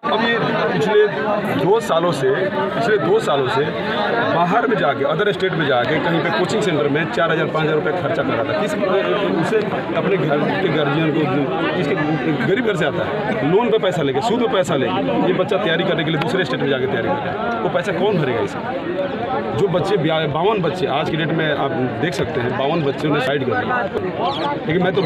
अब ये पिछले 2 सालों से बाहर में जाके अदर स्टेट में जाके कहीं पे कोचिंग सेंटर में 4,000-5,000 रुपये खर्चा कर रहा था। किस उसे अपने घर के गार्जियन को, किसके गरीब घर से आता है, लोन पे पैसा लेके, सूद पे पैसा लेके ये बच्चा तैयारी करने के लिए दूसरे स्टेट में जाके तैयारी कर रहा है। वो पैसा कौन भरेगा इसका? जो बच्चे 52 बच्चे आज की डेट में आप देख सकते हैं, 52 बच्चों ने साइड कर दिया। लेकिन मैं तो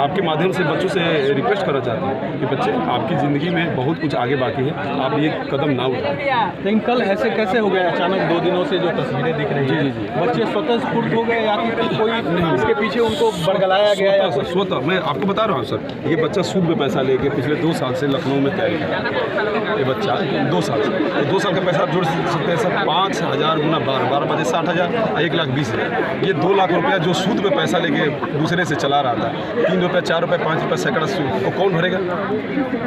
आपके माध्यम से बच्चों से रिक्वेस्ट करना चाहता हूँ कि बच्चे, आपकी ज़िंदगी में बहुत कुछ आगे बाकी है, आप ये कदम ना उठाएं। लेकिन कल ऐसे कैसे हो गया अचानक 2 दिनों से जो तस्वीरें दिख रही हैं? जी। बच्चे स्वतः स्फूर्त हो गए या फिर कोई इसके पीछे उनको बरगलाया गया है? स्वतः मैं आपको बता रहा हूँ सर, ये बच्चा सूद में पैसा लेके पिछले 2 साल से लखनऊ में तैयारी कर रहा है। ये बच्चा 2 साल से 2 साल का पैसा जोड़ सकते हैं सर, 5,000 गुना 12 बजे 60,000, 1,20,000, ये 2 लाख रुपया जो सूद पे पैसा लेके दूसरे से चला रहा था, 3 रुपये 4 रुपये 5 रुपये सैकड़ा सूद, वो कौन भरेगा?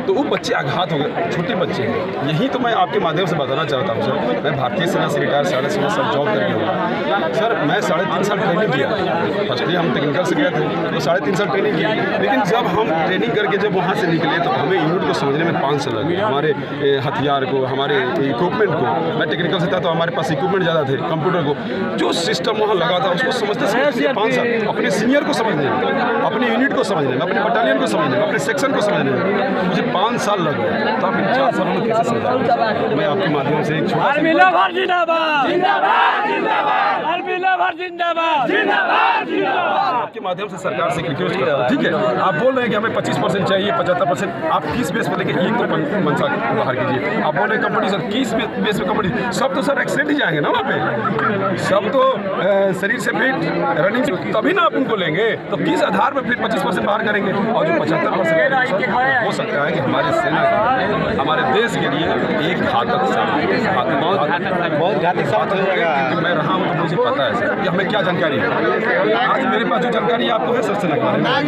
तो वो बच्चे आघात हो गए, छोटे बच्चे हैं। यही तो मैं आपके माध्यम से बताना चाहता हूँ सर। मैं भारतीय सेना से रिटायर 16.5 साल जॉब करके हुआ सर। मैं 3.5 साल ट्रेनिंग किया। फर्स्टली हम टेक्निकल से गए थे तो 3.5 साल ट्रेनिंग की, लेकिन जब हम ट्रेनिंग करके जब वहाँ से निकले तो हमें यूनिट को समझने में 5 साल लगे। हमारे हथियार को, हमारे इक्विपमेंट को, मैं टेक्निकल से था तो हमारे पास इक्विपमेंट ज़्यादा थे, कंप्यूटर को, जो सिस्टम वहाँ लगा था उसको समझते 5 साल, अपने सीनियर को समझने में, अपने यूनिट को समझने में, अपने बटालियन को समझने में, अपने सेक्शन को समझने में मुझे 5 साल लग गए। तो आप इन 4 सालों में कैसे समझाएं? मैं आपके माध्यम से एक छोटा आपके माध्यम से सरकार से रिक्वेस्ट करता हूं, ठीक है? आप बोल रहे हैं कि हमें 25% चाहिए, 75%, आप किस बेस पर लेके एक तो मंशा बाहर कीजिए। आप बोल रहे हैं कंपटीशन, किस बेस पे कंपटीशन? सब तो सर एक्सीडेंट ही जाएंगे ना वहाँ पे, सब तो शरीर से फिट रनिंग, तभी ना आप उनको लेंगे। तो किस आधार पर फिर 25% बाहर करेंगे? और जो 75% हो सकता है कि हमारी सेना हमारे देश के लिए एक घातक बहुत घातक साबित हो जाएगा। मैं रहा हूँ तो मुझे पता है सर कि हमें क्या जानकारी है। आज मेरे पास जो जानकारी आपको है सबसे लगा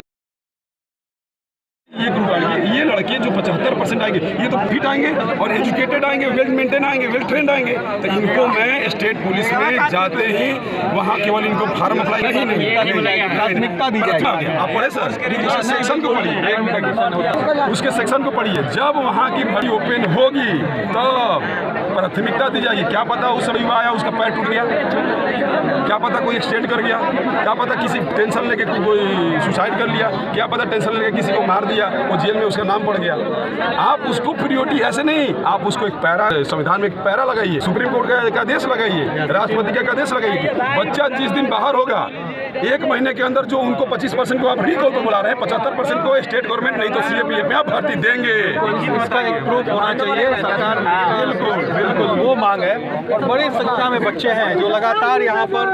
ये ग्रुप आएंगे, ये लड़के जो 75% आएंगे, ये तो फिट आएंगे और एजुकेटेड आएंगे, वेल मेंटेन आएंगे, वेल ट्रेंड आएंगे। तो इनको मैं स्टेट पुलिस में जाते ही वहाँ केवल इनको फार्म अप्लाई नहीं, प्राथमिकता दी जाएगी। आप पढ़े सर, उसके सेक्शन को पढ़िए, उसके सेक्शन को पढ़िए। जब वहाँ की भर्ती ओपन होगी तब प्राथमिकता दी जाएगी। क्या पता उस समय युवा आया, उसका पैर टूट गया, क्या पता कोई एक्सीडेंट कर गया, क्या पता किसी टेंशन लेके कोई सुसाइड कर लिया, क्या पता टेंशन लेके किसी को मार दिया, वो जेल में उसका नाम पड़ गया। आप उसको प्रियोरिटी ऐसे नहीं, आप उसको एक पैरा, संविधान में एक पैरा लगाइए, सुप्रीम कोर्ट का एक आदेश लगाइए, राष्ट्रपति का एक आदेश लगाइए। बच्चा जिस दिन बाहर होगा 1 महीने के अंदर जो उनको 25% को आप रिकॉल पर बुला रहे हैं, 75% को स्टेट गवर्नमेंट नहीं तो CAPF में आप भर्ती देंगे। इसका एक प्रूफ होना चाहिए, सरकार बिल्कुल वो मांग है। और बड़ी संख्या में बच्चे हैं जो लगातार यहाँ पर